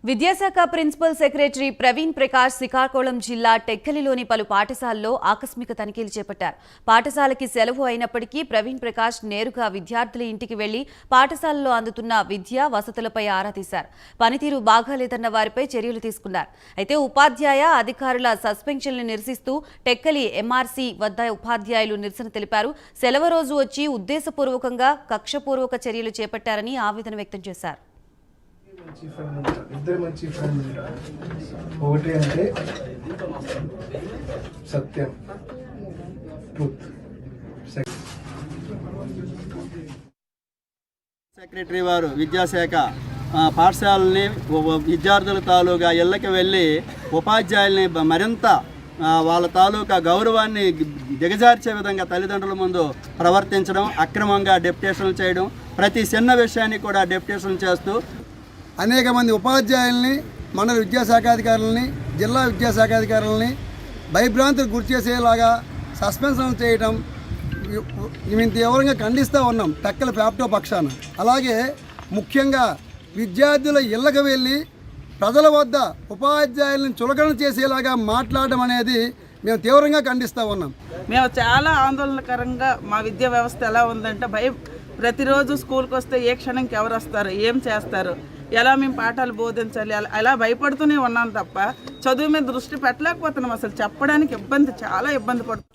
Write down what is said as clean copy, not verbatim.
విద్యాశాఖ principal secretary Praveen Prakash Srikakulam జిల్లా టెక్కలిలోని పలు పాఠశాలల్లో ఆకస్మిక తనిఖీలు చేపట్టారు. పాఠశాలకి సెలవు అయినప్పటికీ ప్రవీణ్ ప్రకాష్ నేరుగా విద్యార్థుల ఇంటికి వెళ్లి పాఠశాలలో అందుతున్న విద్యా వసతులపై ఆరా తీశారు. పనితీరు బాగాలేదన్న వారిపై చర్యలు తీసుకున్నారు. అయితే ఉపాధ్యాయ అధికారుల సస్పెన్షన్లు నిరసిస్తూ టెక్కలి ఎంఆర్సీ వద్ద ఉపాధ్యాయులు నిరసన తెలిపారు. సెలవు రోజు వచ్చి ఉద్దేశపూర్వకంగా కక్షపూర్వక చర్యలు చేపట్టారని ఆవేదన వ్యక్తం చేశారు. ఇద్దరు మంచి ఫ్రెండ్ ఉంటారు. ఒకటి అంటే సత్యం, ట్రూత్. సెక్రటరీ వారు విద్యాశాఖ పాఠశాలని విద్యార్థుల తాలూకా ఇళ్ళకి వెళ్ళి ఉపాధ్యాయుల్ని మరింత వాళ్ళ తాలూకా గౌరవాన్ని దిగజార్చే విధంగా తల్లిదండ్రుల ముందు ప్రవర్తించడం, అక్రమంగా డెప్యుటేషన్లు చేయడం, ప్రతి చిన్న విషయాన్ని కూడా డెప్యుటేషన్లు చేస్తూ అనేక మంది ఉపాధ్యాయుల్ని, మండల విద్యాశాఖాధికారులని, జిల్లా విద్యాశాఖాధికారులని భయభ్రాంతులకు గురి చేసేలాగా సస్పెన్షన్ చేయడం మేము తీవ్రంగా ఖండిస్తూ ఉన్నాం టెక్కలి ప్యాప్టో పక్షాన. అలాగే ముఖ్యంగా విద్యార్థుల ఇళ్ళకు వెళ్ళి ప్రజల వద్ద ఉపాధ్యాయులను చులకన చేసేలాగా మాట్లాడడం అనేది మేము తీవ్రంగా ఖండిస్తూ ఉన్నాం. మేము చాలా ఆందోళనకరంగా మా విద్యా వ్యవస్థ ఎలా ఉందంటే భయం. ప్రతిరోజు స్కూల్కి వస్తే ఏ క్షణంకి ఎవరు వస్తారు, ఏం చేస్తారు, ఎలా మేము పాఠాలు బోధించాలి, అలా భయపడుతూనే ఉన్నాం తప్ప చదువు మీద దృష్టి పెట్టలేకపోతున్నాం. అసలు చెప్పడానికి చాలా ఇబ్బంది పడుతుంది.